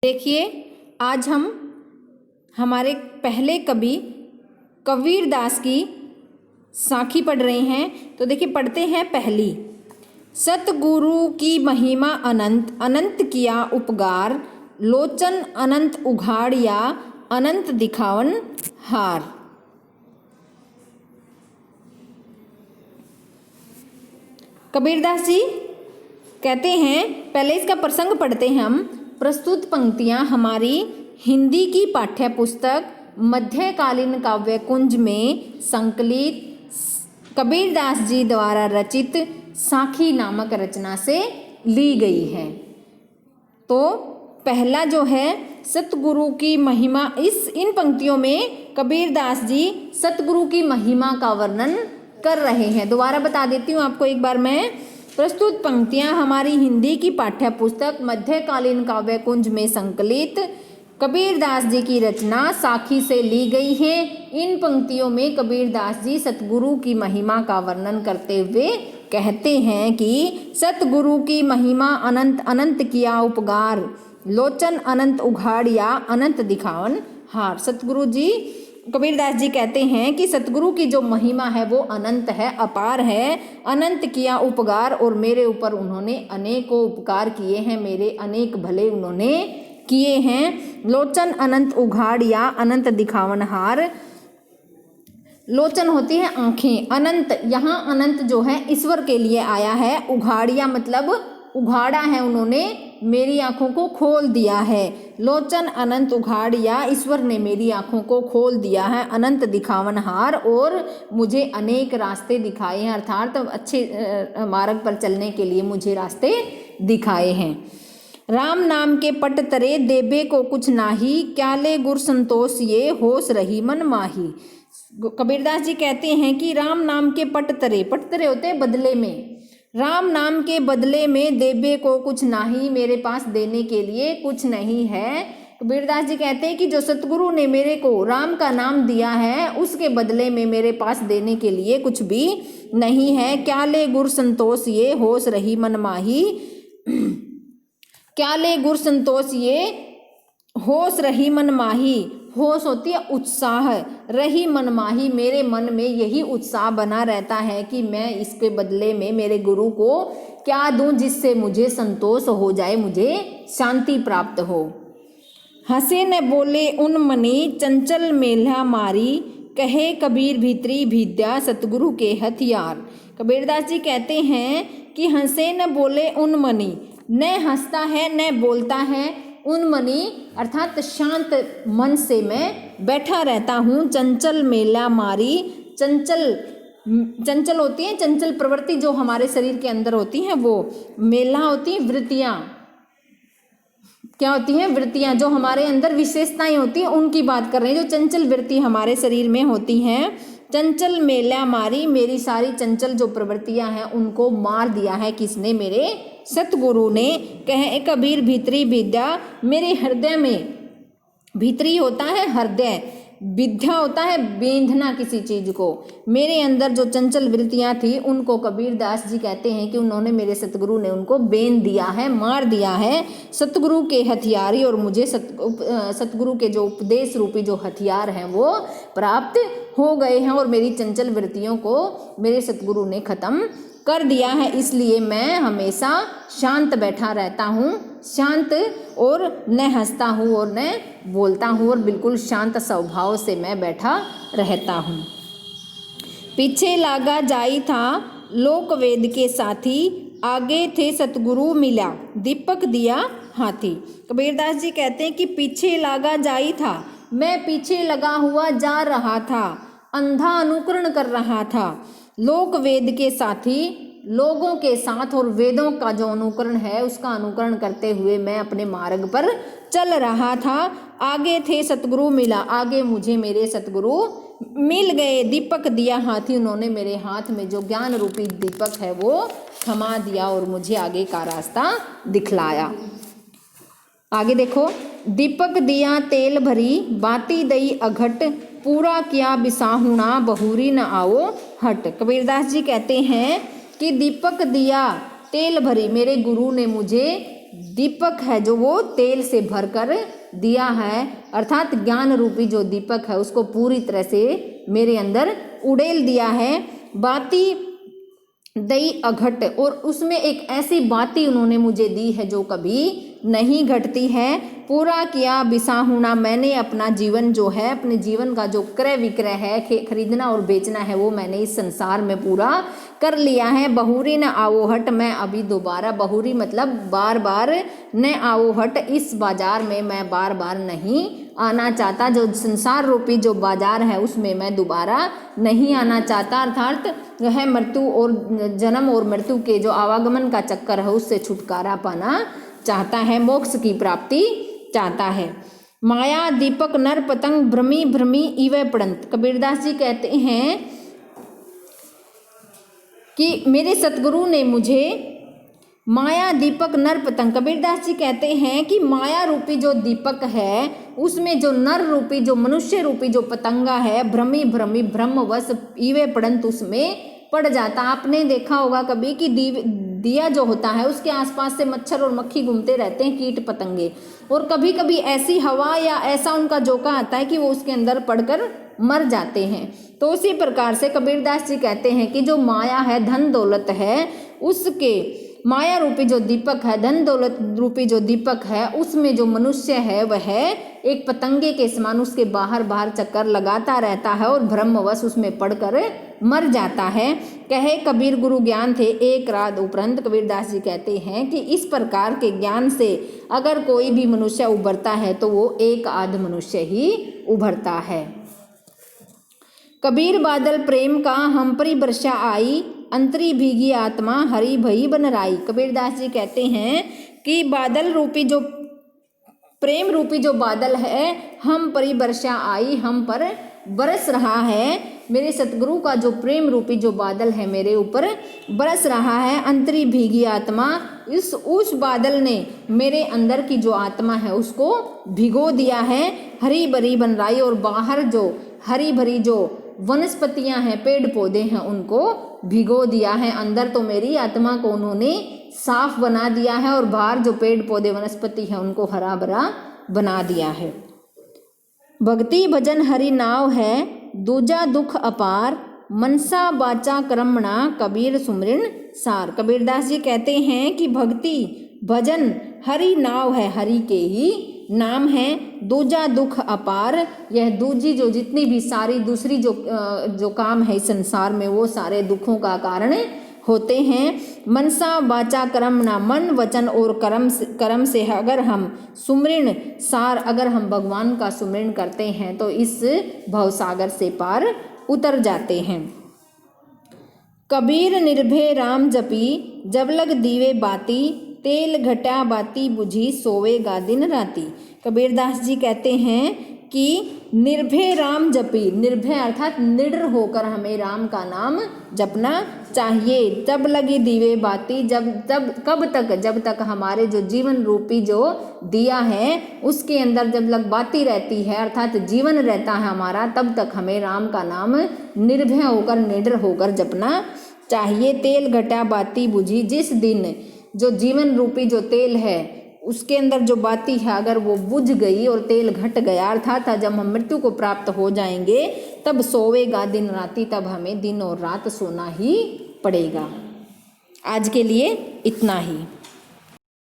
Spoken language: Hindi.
देखिए, आज हम हमारे पहले कवि कबीरदास की साखी पढ़ रहे हैं। तो देखिए, पढ़ते हैं पहली। सतगुरु की महिमा अनंत, अनंत किया उपकार, लोचन अनंत उघाड़िया, अनंत दिखावन हार। कबीरदास जी कहते हैं, पहले इसका प्रसंग पढ़ते हैं हम। प्रस्तुत पंक्तियां हमारी हिंदी की पाठ्य पुस्तक मध्यकालीन काव्य कुंज में संकलित कबीरदास जी द्वारा रचित साखी नामक रचना से ली गई है। तो पहला जो है सतगुरु की महिमा, इन पंक्तियों में कबीरदास जी सतगुरु की महिमा का वर्णन कर रहे हैं। दोबारा बता देती हूँ आपको एक बार मैं। प्रस्तुत पंक्तियां हमारी हिंदी की पाठ्य पुस्तक मध्यकालीन काव्य कुंज में संकलित कबीरदास जी की रचना साखी से ली गई है। इन पंक्तियों में कबीरदास जी सतगुरु की महिमा का वर्णन करते हुए कहते हैं कि सतगुरु की महिमा अनंत, अनंत किया उपकार, लोचन अनंत उघाड़िया, अनंत दिखावन हार। सतगुरु जी, कबीरदास जी कहते हैं कि सतगुरु की जो महिमा है वो अनंत है, अपार है। अनंत किया उपकार, और मेरे ऊपर उन्होंने अनेकों उपकार किए हैं, मेरे अनेक भले उन्होंने किए हैं। लोचन अनंत उघाड़िया, अनंत दिखावन हार। लोचन होती है आंखें, अनंत, यहाँ अनंत जो है ईश्वर के लिए आया है। उघाड़िया मतलब उघाड़ा है उन्होंने, मेरी आंखों को खोल दिया है। लोचन अनंत उघाड़िया, ईश्वर ने मेरी आंखों को खोल दिया है। अनंत दिखावन हार, और मुझे अनेक रास्ते दिखाए हैं, अर्थात अच्छे मार्ग पर चलने के लिए मुझे रास्ते दिखाए हैं। राम नाम के पट तरे, देबे को कुछ नाही, क्या ले गुर संतोष ये, होश रही मन माही। कबीरदास जी कहते हैं कि राम नाम के पट तरे होते हैं बदले में। राम नाम के बदले में देबे को कुछ नहीं, मेरे पास देने के लिए कुछ नहीं है। कबीरदास जी कहते हैं कि जो सतगुरु ने मेरे को राम का नाम दिया है, उसके बदले में मेरे पास देने के लिए कुछ भी नहीं है। क्या ले गुर संतोष ये, होश रही मन माही। क्या ले गुर संतोष ये, होश रही मन माही। होश होती है उत्साह, रही मनमाही, मेरे मन में यही उत्साह बना रहता है कि मैं इसके बदले में मेरे गुरु को क्या दूं जिससे मुझे संतोष हो जाए, मुझे शांति प्राप्त हो। हंसे न बोले उन मनी, चंचल मेला मारी, कहे कबीर भीतरी विद्या, सतगुरु के हथियार। कबीरदास जी कहते हैं कि हंसे न बोले उन मनी, न हंसता है न बोलता है उन मनी, अर्थात शांत मन से मैं बैठा रहता हूँ। चंचल मेला मारी, चंचल होती है चंचल प्रवृत्ति जो हमारे शरीर के अंदर होती हैं, वो मेला होती है वृत्तियाँ। क्या होती हैं? वृत्तियाँ, जो हमारे अंदर विशेषताएं होती हैं उनकी बात कर रहे हैं, जो चंचल वृत्ति हमारे शरीर में होती हैं। चंचल मेला मारी, मेरी सारी चंचल जो प्रवृत्तियां हैं उनको मार दिया है किसने? मेरे सतगुरु ने। कहे कबीर भीतरी विद्या, मेरे हृदय में, भीतरी होता है हृदय, विद्या होता है बेंधना किसी चीज को। मेरे अंदर जो चंचल वृत्तियां थी उनको कबीरदास जी कहते हैं कि उन्होंने, मेरे सतगुरु ने उनको बेंध दिया है, मार दिया है। सतगुरु के हथियारी, और मुझे सतगुरु के जो उपदेश रूपी जो हथियार हैं वो प्राप्त हो गए हैं, और मेरी चंचल वृत्तियों को मेरे सतगुरु ने खत्म कर दिया है। इसलिए मैं हमेशा शांत बैठा रहता हूँ, शांत, और न हंसता हूँ और न बोलता हूँ, और बिल्कुल शांत स्वभाव से मैं बैठा रहता हूँ। पीछे लागा जाई था लोक वेद के साथी, आगे थे सतगुरु मिला, दीपक दिया हाथी। कबीरदास जी कहते हैं कि पीछे लागा जाई था, मैं पीछे लगा हुआ जा रहा था, अंधा अनुकरण कर रहा था। लोक वेद के साथी, लोगों के साथ और वेदों का जो अनुकरण है उसका अनुकरण करते हुए मैं अपने मार्ग पर चल रहा था। आगे थे सतगुरु मिला, आगे मुझे मेरे सतगुरु मिल गए। दीपक दिया हाथी, उन्होंने मेरे हाथ में जो ज्ञान रूपी दीपक है वो थमा दिया और मुझे आगे का रास्ता दिखलाया। आगे देखो, दीपक दिया तेल भरी, बाती दई अघट, पूरा किया बिसाहुणा, बहुरी न आओ हट। कबीरदास जी कहते हैं कि दीपक दिया तेल भरी, मेरे गुरु ने मुझे दीपक है जो वो तेल से भरकर दिया है, अर्थात ज्ञान रूपी जो दीपक है उसको पूरी तरह से मेरे अंदर उड़ेल दिया है। बाती दई अघट, और उसमें एक ऐसी बाती उन्होंने मुझे दी है जो कभी नहीं घटती है। पूरा किया बिसाहुणा, मैंने अपना जीवन जो है, अपने जीवन का जो क्रय विक्रय है, खरीदना और बेचना है, वो मैंने इस संसार में पूरा कर लिया है। बहुरी न आवोहट, मैं अभी दोबारा, बहुरी मतलब बार बार, न आवोहट, इस बाजार में मैं बार बार नहीं आना चाहता। जो संसार रूपी जो बाजार है उसमें मैं दोबारा नहीं आना चाहता, अर्थात वह मृत्यु और जन्म और मृत्यु के जो आवागमन का चक्कर है उससे छुटकारा पाना चाहता है, मोक्ष की प्राप्ति चाहता है। माया दीपक नर पतंग भ्रमी भ्रमी इव पड़ंत, कबीरदास जी कहते हैं कि मेरे सतगुरु ने मुझे माया दीपक नर पतंग, कबीरदास जी कहते हैं कि माया रूपी जो दीपक है उसमें जो नर रूपी जो मनुष्य रूपी जो पतंगा है, भ्रमी भ्रमी ब्रह्मवश इवे पड़ंत, उसमें पड़ जाता। आपने देखा होगा कभी कि दिया जो होता है उसके आसपास से मच्छर और मक्खी घूमते रहते हैं, कीट पतंगे, और कभी कभी ऐसी हवा या ऐसा उनका झोंका आता है कि वो उसके अंदर पड़कर मर जाते हैं। तो उसी प्रकार से कबीरदास जी कहते हैं कि जो माया है, धन दौलत है, उसके माया रूपी जो दीपक है, धन दौलत रूपी जो दीपक है, उसमें जो मनुष्य है वह एक पतंगे के समान उसके बाहर बाहर चक्कर लगाता रहता है और ब्रह्मवश उसमें पड़कर मर जाता है। कहे कबीर गुरु ज्ञान थे एक रात उपरंत, कबीरदास जी कहते हैं कि इस प्रकार के ज्ञान से अगर कोई भी मनुष्य उभरता है तो वो एक आध मनुष्य ही उभरता है। कबीर बादल प्रेम का हम परी वर्षा आई, अंतरी भीगी आत्मा हरी भई बनराई, कबीरदास जी कहते हैं कि बादल रूपी जो प्रेम रूपी जो बादल है, हम परी वर्षा आई, हम पर बरस रहा है। मेरे सतगुरु का जो प्रेम रूपी जो बादल है मेरे ऊपर बरस रहा है। अंतरी भीगी आत्मा, उस बादल ने मेरे अंदर की जो आत्मा है उसको भिगो दिया है। हरी भरी बनराई, और बाहर जो हरी भरी जो वनस्पतियां हैं, पेड़ पौधे हैं, उनको भिगो दिया है। अंदर तो मेरी आत्मा को उन्होंने साफ बना दिया है और बाहर जो पेड़ पौधे वनस्पति है उनको हरा भरा बना दिया है। भक्ति भजन हरि नाव है, दूजा दुख अपार, मनसा बाचा क्रमणा कबीर सुमरिन सार, कबीरदास जी कहते हैं कि भक्ति भजन हरि नाव है, हरि के ही नाम है। दूजा दुख अपार, यह दूजी जो जितनी भी सारी दूसरी जो काम है इस संसार में वो सारे दुखों का कारण होते हैं। मनसा वाचा कर्म ना, मन वचन और कर्म से अगर हम सुमरण सार, अगर हम भगवान का सुमरण करते हैं तो इस भवसागर से पार उतर जाते हैं। कबीर निर्भय राम जपी, जब लग दीवे बाती, तेल घटा बाती बुझी, सोवेगा दिन राती। कबीरदास जी कहते हैं कि निर्भय राम जपी, निर्भय अर्थात निडर होकर हमें राम का नाम जपना चाहिए। जब लगी दीवे बाती, कब तक, जब तक हमारे जो जीवन रूपी जो दिया है उसके अंदर जब लग बाती रहती है, अर्थात जीवन रहता है हमारा, तब तक हमें राम का नाम निर्भय होकर निडर होकर जपना चाहिए। तेल घटा बाती बुझी, जिस दिन जो जीवन रूपी जो तेल है उसके अंदर जो बाती है अगर वो बुझ गई और तेल घट गया, अर्थात जब हम मृत्यु को प्राप्त हो जाएंगे तब सोवेगा दिन राती, तब हमें दिन और रात सोना ही पड़ेगा। आज के लिए इतना ही।